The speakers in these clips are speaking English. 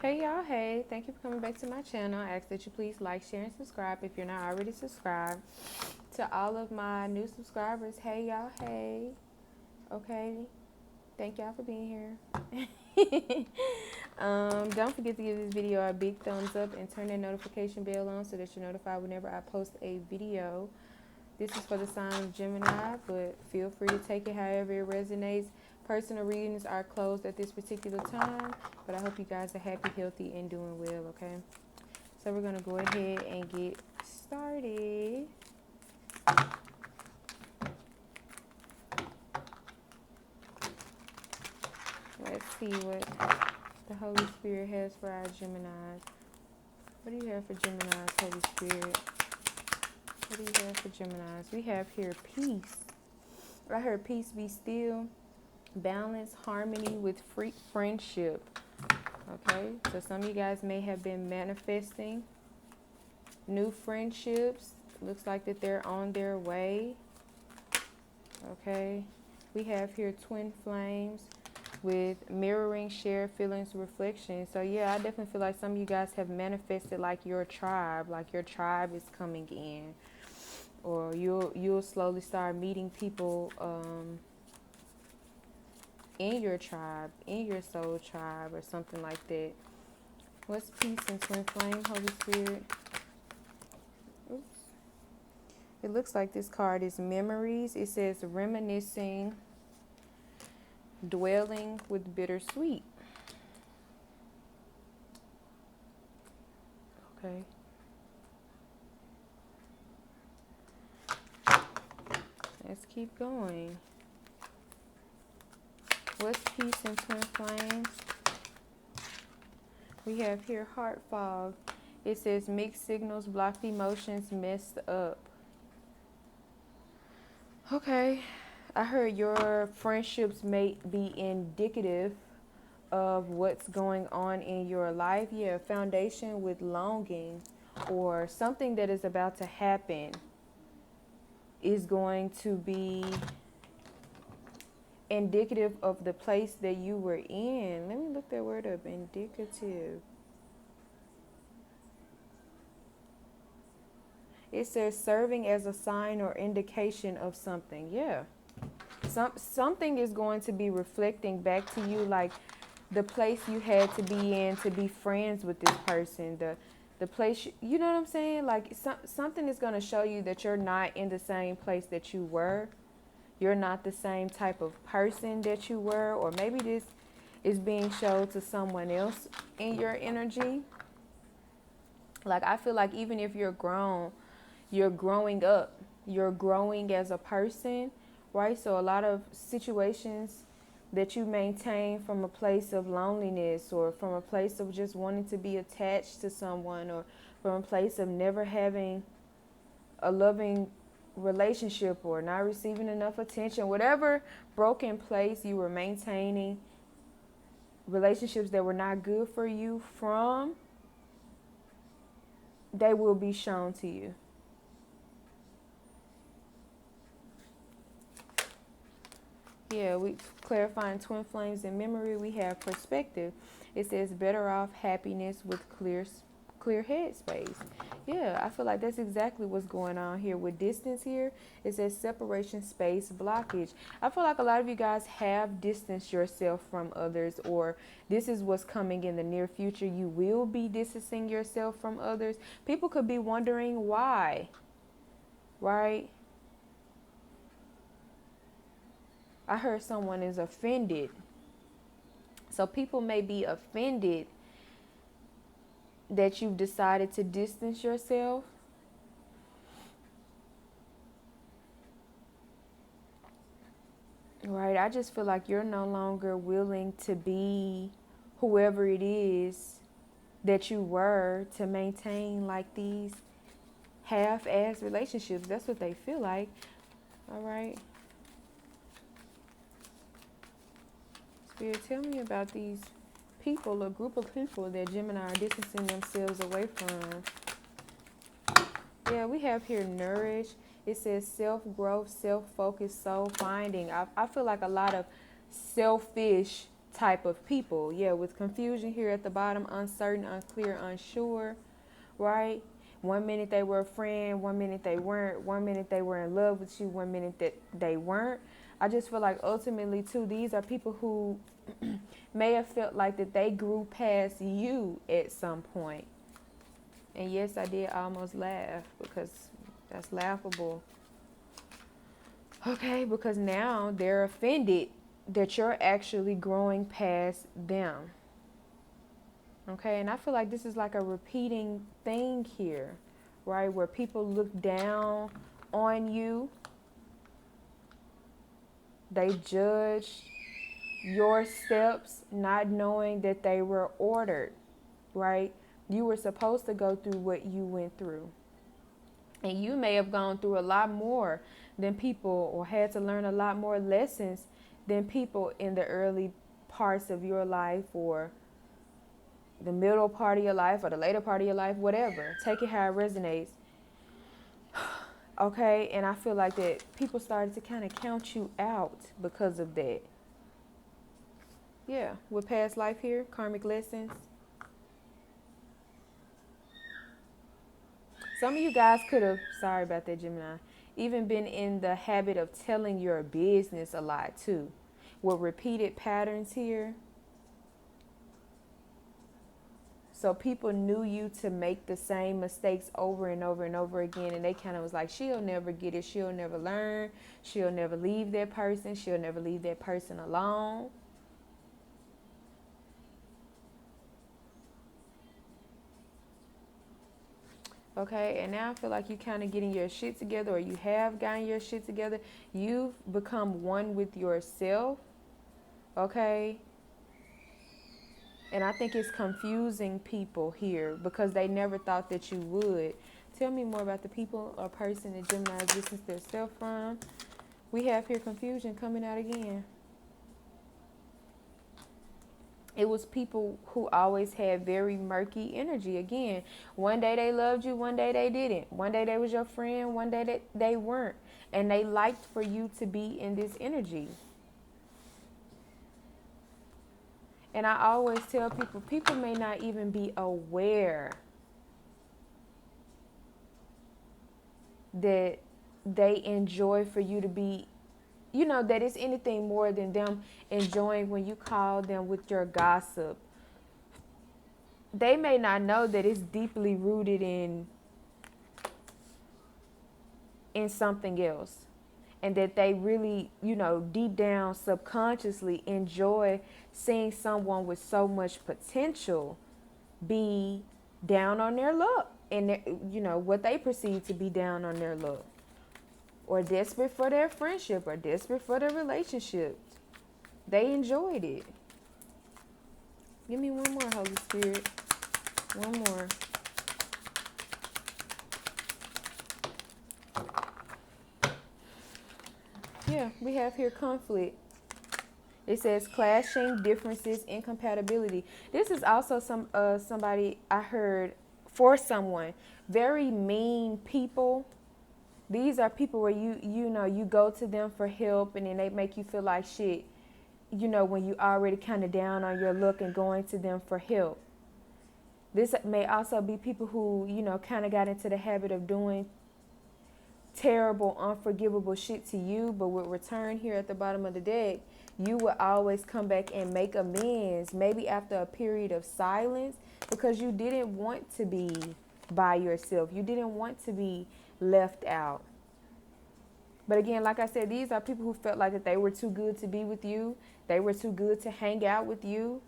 Hey y'all, hey, thank you for coming back to my channel. I ask that you please like, share, and subscribe if you're not already subscribed. To all of my new subscribers, hey y'all, hey, okay, thank y'all for being here. Don't forget to give this video a big thumbs up and turn that notification bell on so that you're notified whenever I post a video. This is for the sign of Gemini, but feel free to take it however it resonates. Personal readings are closed at this particular time, but I hope you guys are happy, healthy, and doing well, okay? So we're going to go ahead and get started. Let's see what the Holy Spirit has for our Geminis. What do you have for Geminis, Holy Spirit? What do you have for Geminis? We have here peace. I heard peace be still, balance, harmony with free friendship. Okay, so some of you guys may have been manifesting new friendships. Looks like that they're on their way. Okay, we have here twin flames with mirroring, shared feelings, reflection. So yeah, I definitely feel like some of you guys have manifested like your tribe is coming in, or you'll slowly start meeting people in your tribe, in your soul tribe, or something like that. What's peace and twin flame, Holy Spirit? Oops. It looks like this card is memories. It says reminiscing, dwelling with bittersweet. Okay. Let's keep going. What's peace and twin flames? We have here heart fog. It says mixed signals, blocked emotions, messed up. Okay. I heard your friendships may be indicative of what's going on in your life. Yeah, foundation with longing, or something that is about to happen is going to be indicative of the place that you were in. Let me look that word up. Indicative. It says serving as a sign or indication of something. Yeah. Something is going to be reflecting back to you, like the place you had to be in to be friends with this person, the place, you know what I'm saying? Like something is going to show you that you're not in the same place that you were. You're not the same type of person that you were, or maybe this is being shown to someone else in your energy. Like I feel like even if you're grown, you're growing up, you're growing as a person, right? So a lot of situations that you maintain from a place of loneliness, or from a place of just wanting to be attached to someone, or from a place of never having a loving relationship, or not receiving enough attention, whatever broken place you were maintaining relationships that were not good for you from, they will be shown to you. Yeah, we clarifying twin flames in memory. We have perspective. It says better off, happiness with clear head space. Yeah, I feel like that's exactly what's going on here with distance here. It says separation, space, blockage. I feel like a lot of you guys have distanced yourself from others, or this is what's coming in the near future. You will be distancing yourself from others. People could be wondering why, right? I heard someone is offended. So people may be offended that you've decided to distance yourself. Right? I just feel like you're no longer willing to be whoever it is that you were, to maintain like these half-ass relationships. That's what they feel like. All right. Spirit, tell me about these people, a group of people that Gemini are distancing themselves away from. Yeah, we have here nourish. It says self-growth, self-focus, soul finding. I feel like a lot of selfish type of people. Yeah, with confusion here at the bottom, uncertain, unclear, unsure, right? One minute they were a friend, one minute they weren't, one minute they were in love with you, one minute that they weren't. I just feel like ultimately too, these are people who may have felt like that they grew past you at some point. And yes, I did almost laugh because that's laughable. Okay, because now they're offended that you're actually growing past them. Okay, and I feel like this is like a repeating thing here, right? Where people look down on you, they judge your steps, not knowing that they were ordered, right? You were supposed to go through what you went through. And you may have gone through a lot more than people, or had to learn a lot more lessons than people in the early parts of your life, or the middle part of your life, or the later part of your life, whatever. Take it how it resonates. Okay, and I feel like that people started to kind of count you out because of that. Yeah, with past life here, karmic lessons. Some of you guys could have, sorry about that, Gemini, even been in the habit of telling your business a lot too. With repeated patterns here. So people knew you to make the same mistakes over and over and over again. And they kind of was like, she'll never get it. She'll never learn. She'll never leave that person. She'll never leave that person alone. Okay, and now I feel like you kind of getting your shit together, or you have gotten your shit together. You've become one with yourself. Okay. And I think it's confusing people here because they never thought that you would. Tell me more about the people or person that Gemini distance their self from. We have here confusion coming out again. It was people who always had very murky energy. Again, one day they loved you, one day they didn't. One day they was your friend, one day they weren't. And they liked for you to be in this energy. And I always tell people, people may not even be aware that they enjoy for you to be, you know, that it's anything more than them enjoying when you call them with your gossip. They may not know that it's deeply rooted in something else. And that they really, you know, deep down subconsciously enjoy seeing someone with so much potential be down on their luck. And, you know, what they perceive to be down on their luck. Or desperate for their friendship, or desperate for their relationship. They enjoyed it. Give me one more, Holy Spirit. One more. Yeah, we have here conflict. It says clashing, differences, incompatibility. This is also somebody I heard for someone. Very mean people. These are people where you know you go to them for help, and then they make you feel like shit. You know, when you already kind of down on your luck and going to them for help. This may also be people who, you know, kind of got into the habit of doing terrible, unforgivable shit to you, but with return here at the bottom of the deck, you will always come back and make amends, maybe after a period of silence, because you didn't want to be by yourself. You didn't want to be left out. But again, like I said, these are people who felt like that they were too good to be with you. They were too good to hang out with you.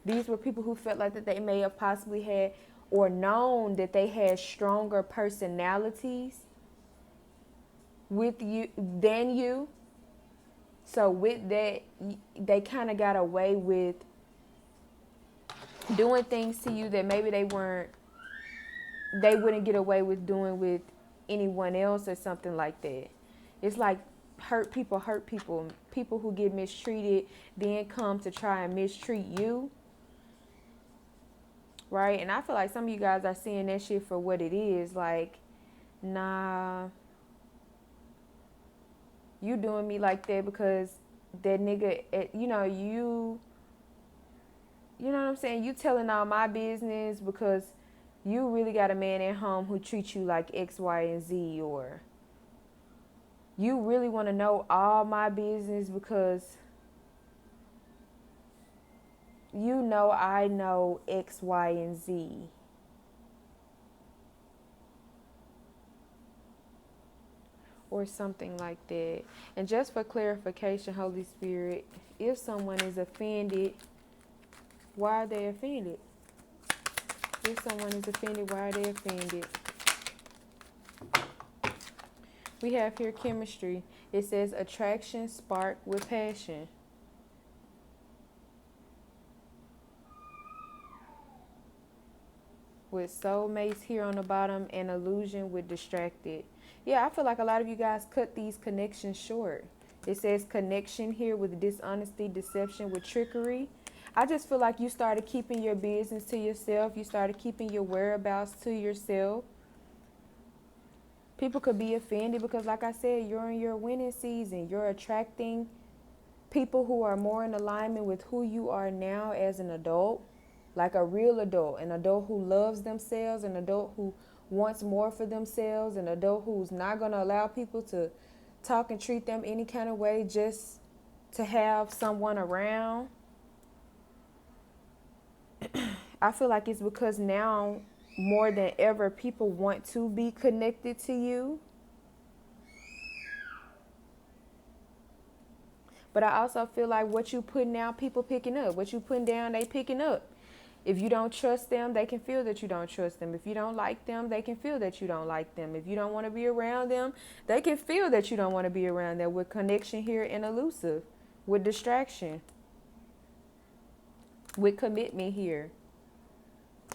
These were people who felt like that they may have possibly had or known that they had stronger personalities with you than you. So with that, they kind of got away with doing things to you that maybe they wouldn't get away with doing with anyone else or something like that. It's like hurt people, people who get mistreated then come to try and mistreat you. Right? And I feel like some of you guys are seeing that shit for what it is. Like, nah, you doing me like that because that nigga, you know, you you know what I'm saying? You telling all my business because you really got a man at home who treats you like X, Y, and Z, or you really want to know all my business because you know I know X, Y, and Z. Or something like that. And just for clarification, Holy Spirit, if someone is offended, why are they offended? If someone is offended, why are they offended? We have here chemistry. It says attraction spark with passion. With soulmates here on the bottom and illusion with distracted. Yeah, I feel like a lot of you guys cut these connections short. It says connection here with dishonesty, deception, with trickery. I just feel like you started keeping your business to yourself. You started keeping your whereabouts to yourself. People could be offended because, like I said, you're in your winning season. You're attracting people who are more in alignment with who you are now as an adult. Like a real adult, an adult who loves themselves, an adult who wants more for themselves, an adult who's not going to allow people to talk and treat them any kind of way just to have someone around. I feel like it's because now more than ever people want to be connected to you. But I also feel like what you putting out, people picking up. What you putting down, they picking up. If you don't trust them, they can feel that you don't trust them. If you don't like them, they can feel that you don't like them. If you don't want to be around them, they can feel that you don't want to be around them. With connection here and elusive, with distraction, with commitment here,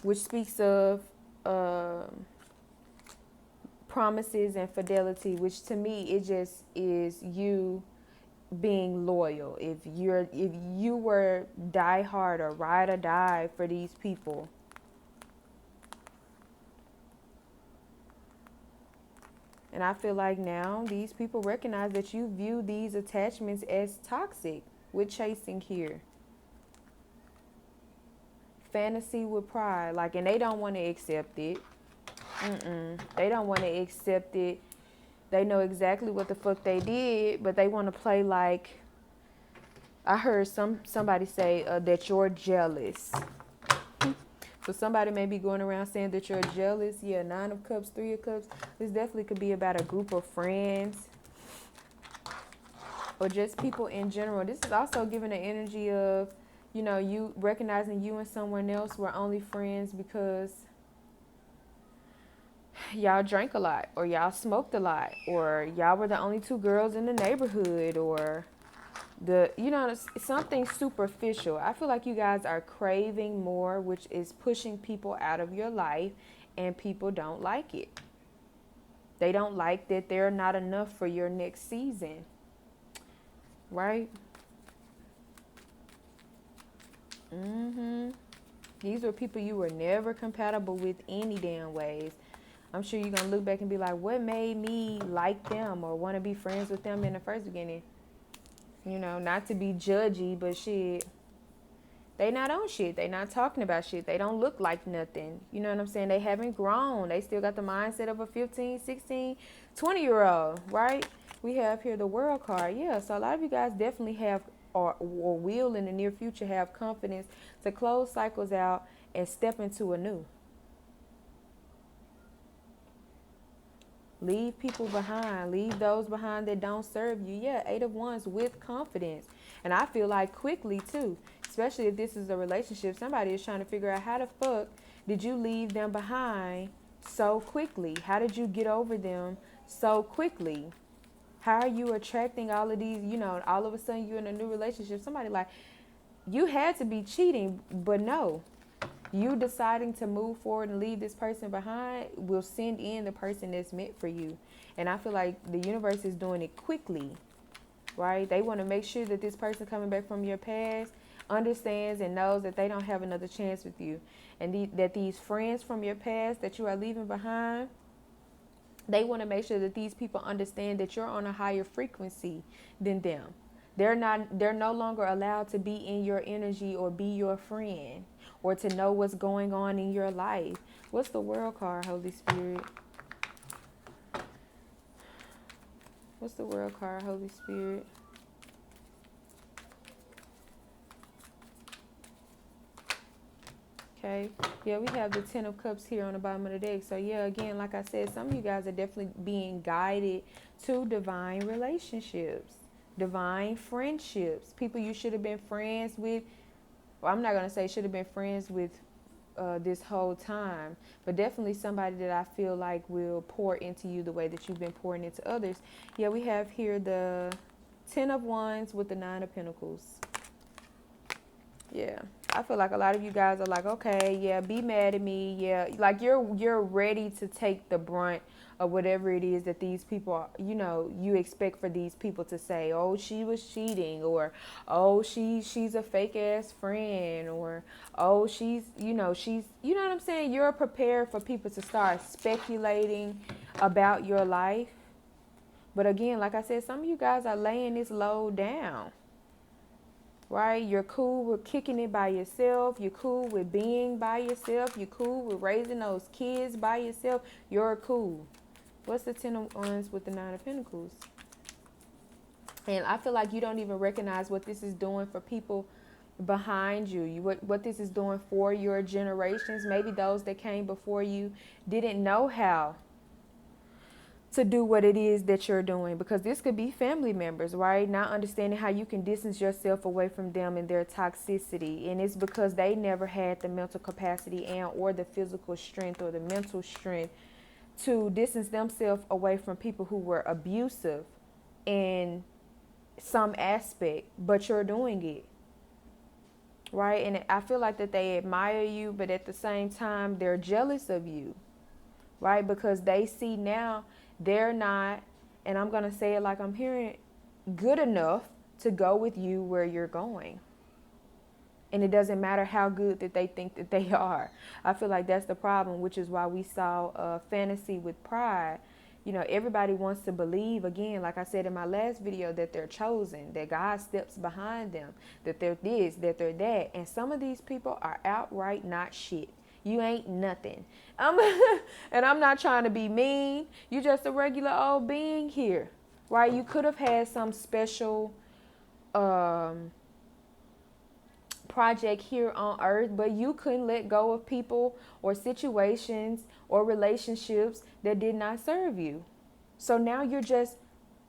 which speaks of promises and fidelity, which to me, it just is you being loyal. If you were die hard or ride or die for these people, and I feel like now these people recognize that you view these attachments as toxic. With chasing here, fantasy with pride, like, and they don't want to accept it. They don't want to accept it. They know exactly what the fuck they did, but they want to play like, I heard somebody say that you're jealous. So somebody may be going around saying that you're jealous. Yeah, 9 of Cups, 3 of Cups. This definitely could be about a group of friends or just people in general. This is also giving the energy of, you know, you recognizing you and someone else were only friends because y'all drank a lot, or y'all smoked a lot, or y'all were the only 2 girls in the neighborhood, or something superficial. I feel like you guys are craving more, which is pushing people out of your life, and people don't like it. They don't like that they're not enough for your next season, right? These were people you were never compatible with any damn ways. I'm sure you're going to look back and be like, what made me like them or want to be friends with them in the first beginning? You know, not to be judgy, but shit, they not on shit. They not talking about shit. They don't look like nothing. You know what I'm saying? They haven't grown. They still got the mindset of a 15, 16, 20-year-old, right? We have here the World card. Yeah, so a lot of you guys definitely have or will in the near future have confidence to close cycles out and step into a new. Leave people behind. Leave those behind that don't serve you. Yeah, 8 of Wands with confidence. And I feel like quickly too, especially if this is a relationship, somebody is trying to figure out how the fuck did you leave them behind so quickly? How did you get over them so quickly? How are you attracting all of these, you know, all of a sudden you're in a new relationship. Somebody like, you had to be cheating, but no. You deciding to move forward and leave this person behind will send in the person that's meant for you. And I feel like the universe is doing it quickly, right? They want to make sure that this person coming back from your past understands and knows that they don't have another chance with you. And that these friends from your past that you are leaving behind, they want to make sure that these people understand that you're on a higher frequency than them. They're no longer allowed to be in your energy or be your friend or to know what's going on in your life. What's the world card, Holy Spirit? What's the world card, Holy Spirit? Okay. Yeah, we have the 10 of Cups here on the bottom of the deck. So, yeah, again, like I said, some of you guys are definitely being guided to divine relationships, divine friendships, people you should have been friends with. Well, I'm not going to say should have been friends with this whole time, but definitely somebody that I feel like will pour into you the way that you've been pouring into others. Yeah, we have here the 10 of Wands with the 9 of Pentacles. Yeah, I feel like a lot of you guys are like, okay, yeah, be mad at me. Yeah, like you're ready to take the brunt of whatever it is that these people are, you expect for these people to say. Oh, she was cheating, or oh, she's a fake ass friend, or oh, she's you know what I'm saying? You're prepared for people to start speculating about your life. But again, like I said, some of you guys are laying this load down. Right? You're cool with kicking it by yourself. You're cool with being by yourself. You're cool with raising those kids by yourself. You're cool. What's the 10 of Wands with the 9 of Pentacles? And I feel like you don't even recognize what this is doing for people behind you. What this is doing for your generations. Maybe those that came before you didn't know how to do what it is that you're doing, because this could be family members, right? Not understanding how you can distance yourself away from them and their toxicity, and it's because they never had the mental capacity and or the physical strength or the mental strength to distance themselves away from people who were abusive in some aspect, but you're doing it, right? And I feel like that they admire you, but at the same time they're jealous of you, right? Because they see now they're not, and I'm going to say it like I'm hearing, good enough to go with you where you're going. And it doesn't matter how good that they think that they are. I feel like that's the problem, which is why we saw fantasy with pride. Everybody wants to believe, again, like I said in my last video, that they're chosen, that God steps behind them, that they're this, that they're that. And some of these people are outright not shit. You ain't nothing. And I'm not trying to be mean. You just a regular old being here, right? You could have had some special project here on earth, but you couldn't let go of people or situations or relationships that did not serve you. So now you're just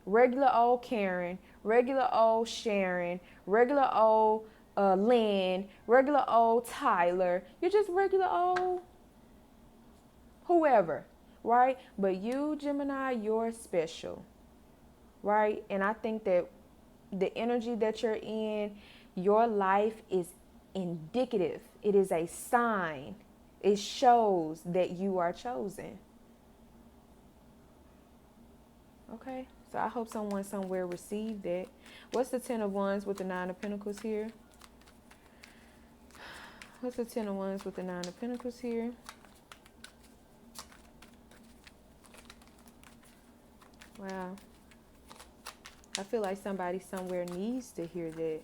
regular old Karen, regular old Sharon, regular old Lynn, regular old Tyler. You're just regular old whoever, right? But you, Gemini, you're special, right? And I think that the energy that you're in, your life is indicative. It is a sign. It shows that you are chosen. Okay, so I hope someone somewhere received that. What's the 10 of Wands with the 9 of Pentacles here? What's the 10 of Wands with the 9 of Pentacles here? Wow. I feel like somebody somewhere needs to hear that.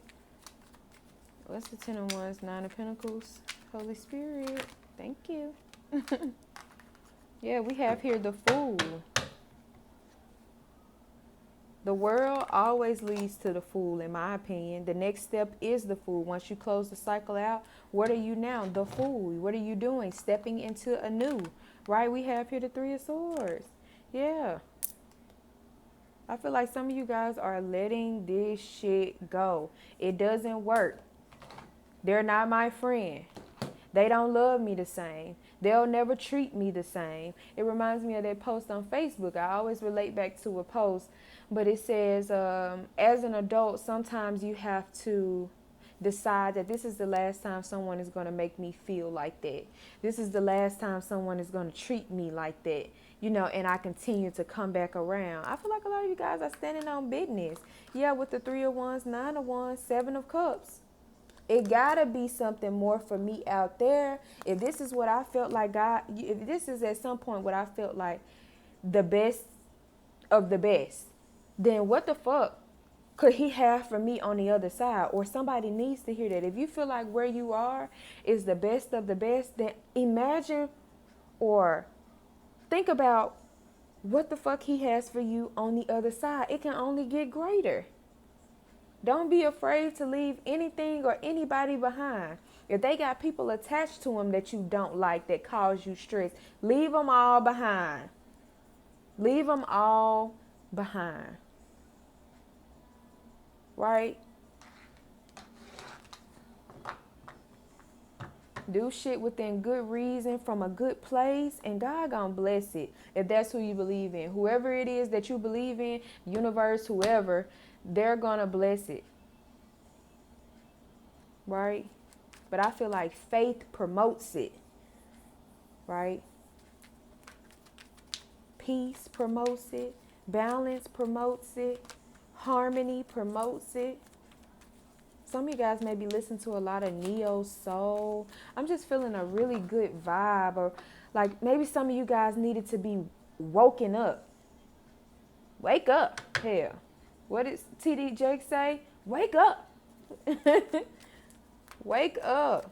What's the 10 of Wands, 9 of Pentacles? Holy Spirit, thank you. Yeah, we have here the Fool. The world always leads to the Fool, in my opinion. The next step is the Fool. Once you close the cycle out, what are you now? The Fool. What are you doing? Stepping into a new, right? We have here the 3 of Swords. Yeah. I feel like some of you guys are letting this shit go. It doesn't work. They're not my friend. They don't love me the same. They'll never treat me the same. It reminds me of that post on Facebook. I always relate back to a post, but it says, as an adult, sometimes you have to decide that this is the last time someone is going to make me feel like that. This is the last time someone is going to treat me like that, and I continue to come back around. I feel like a lot of you guys are standing on business. Yeah, with the 3 of Wands, 9 of Wands, 7 of Cups. It gotta be something more for me out there. If this is what I felt like God, if this is at some point what I felt like the best of the best, then what the fuck? could he have for me on the other side? Or somebody needs to hear that. If you feel like where you are is the best of the best, then imagine or think about what the fuck he has for you on the other side. It can only get greater. Don't be afraid to leave anything or anybody behind. If they got people attached to them that you don't like, that cause you stress, leave them all behind. Leave them all behind. Right? Do shit within good reason from a good place, and God gonna bless it if that's who you believe in. Whoever it is that you believe in, universe, whoever, they're gonna bless it. Right? But I feel like faith promotes it. Right? Peace promotes it. Balance promotes it. Harmony promotes it. Some of you guys may be listening to a lot of neo soul. I'm just feeling a really good vibe. Or like maybe some of you guys needed to be woken up. Wake up. Hell. What did TD Jake say? Wake up. Wake up.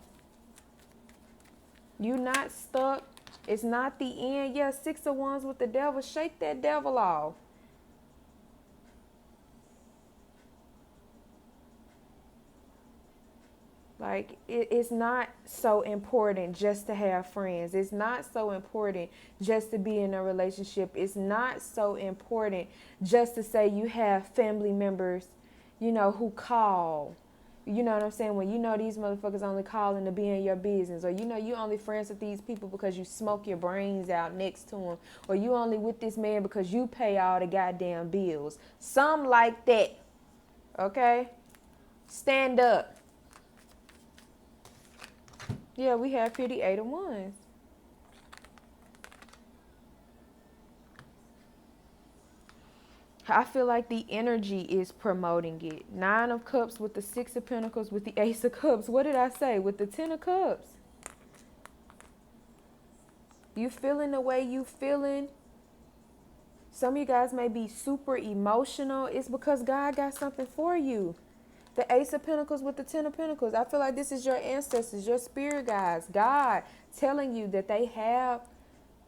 You not stuck. It's not the end. Yeah, 6 of Wands with the devil. Shake that devil off. Like, it's not so important just to have friends. It's not so important just to be in a relationship. It's not so important just to say you have family members, you know, who call. You know what I'm saying? When you know these motherfuckers only calling to be in your business. Or you know you only friends with these people because you smoke your brains out next to them. Or you only with this man because you pay all the goddamn bills. Some like that. Okay? Stand up. Yeah, we have here the 8 of Wands. I feel like the energy is promoting it. 9 of Cups with the 6 of Pentacles with the Ace of Cups. What did I say? With the 10 of Cups. You feeling the way you feeling. Some of you guys may be super emotional. It's because God got something for you. The Ace of Pentacles with the 10 of Pentacles. I feel like this is your ancestors, your spirit guides, God telling you that they have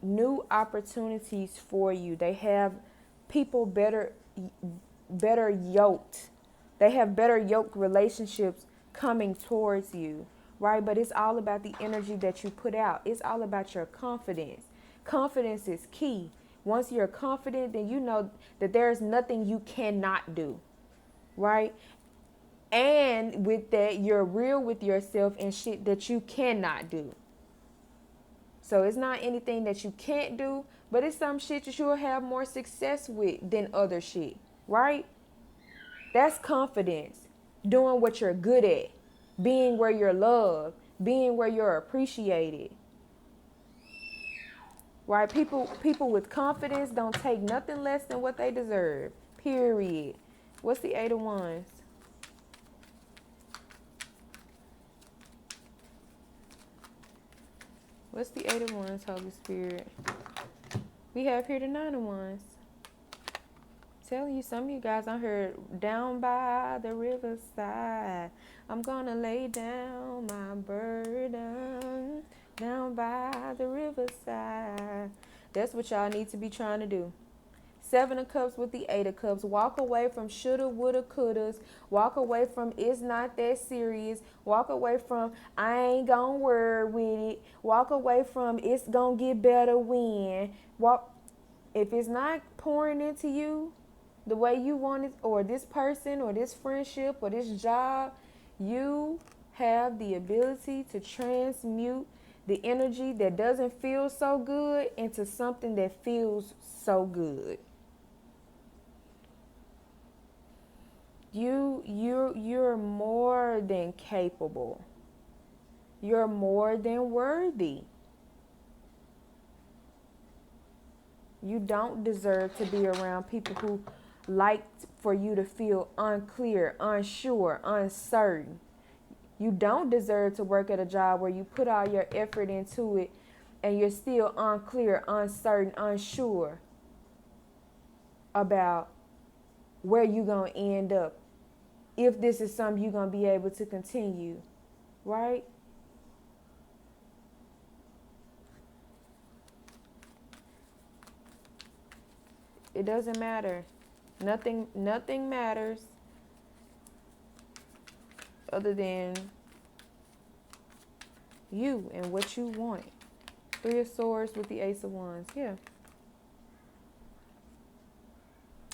new opportunities for you. They have people better yoked. They have better yoked relationships coming towards you, right? But it's all about the energy that you put out. It's all about your confidence. Confidence is key. Once you're confident, then you know that there's nothing you cannot do, right? And with that, you're real with yourself and shit that you cannot do. So it's not anything that you can't do, but it's some shit that you'll have more success with than other shit, right? That's confidence. Doing what you're good at. Being where you're loved. Being where you're appreciated. Right? People with confidence don't take nothing less than what they deserve. Period. What's the 8 of Wands? What's the 8 of Wands, Holy Spirit? We have here the 9 of Wands. Telling you, some of you guys, I heard down by the riverside. I'm gonna lay down my burden down by the riverside. That's what y'all need to be trying to do. 7 of Cups with the 8 of Cups. Walk away from shoulda, woulda, couldas. Walk away from it's not that serious. Walk away from I ain't gonna worry with it. Walk away from it's gonna get better when. If it's not pouring into you the way you want it, or this person or this friendship or this job, you have the ability to transmute the energy that doesn't feel so good into something that feels so good. You're more than capable. You're more than worthy. You don't deserve to be around people who like for you to feel unclear, unsure, uncertain. You don't deserve to work at a job where you put all your effort into it and you're still unclear, uncertain, unsure about where you're going to end up if this is something you're going to be able to continue, right? It doesn't matter. Nothing matters other than you and what you want. Three of Swords with the Ace of Wands. Yeah.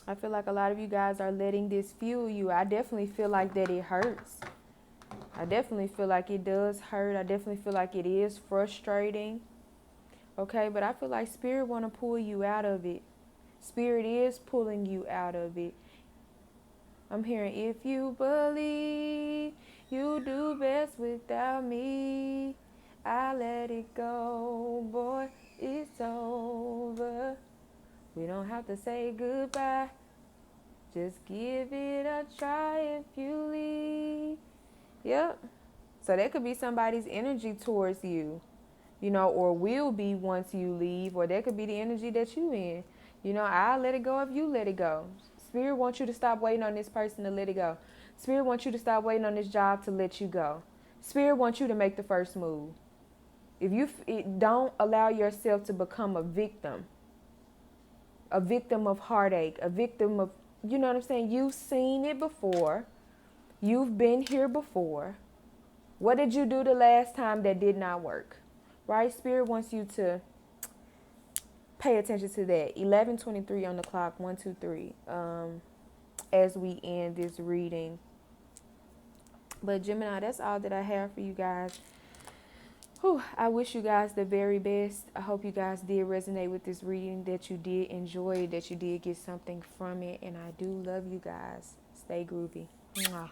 I feel like a lot of you guys are letting this fuel you. I definitely feel like that it hurts. I definitely feel like it does hurt. I definitely feel like it is frustrating. Okay, but I feel like Spirit want to pull you out of it. Spirit is pulling you out of it. I'm hearing, if you believe you do best without me, I let it go, boy, it's over. We don't have to say goodbye. Just give it a try if you leave. Yep. So that could be somebody's energy towards you, you know, or will be once you leave, or that could be the energy that you in. You know, I'll let it go if you let it go. Spirit wants you to stop waiting on this person to let it go. Spirit wants you to stop waiting on this job to let you go. Spirit wants you to make the first move. If you don't allow yourself to become a victim of heartache, a victim of, you know what I'm saying? You've seen it before. You've been here before. What did you do the last time that did not work? Right? Spirit wants you to pay attention to that. 11:23 on the clock. 1, 2, 3. As we end this reading. But Gemini, that's all that I have for you guys. Whew, I wish you guys the very best. I hope you guys did resonate with this reading, that you did enjoy it, that you did get something from it. And I do love you guys. Stay groovy. Mwah.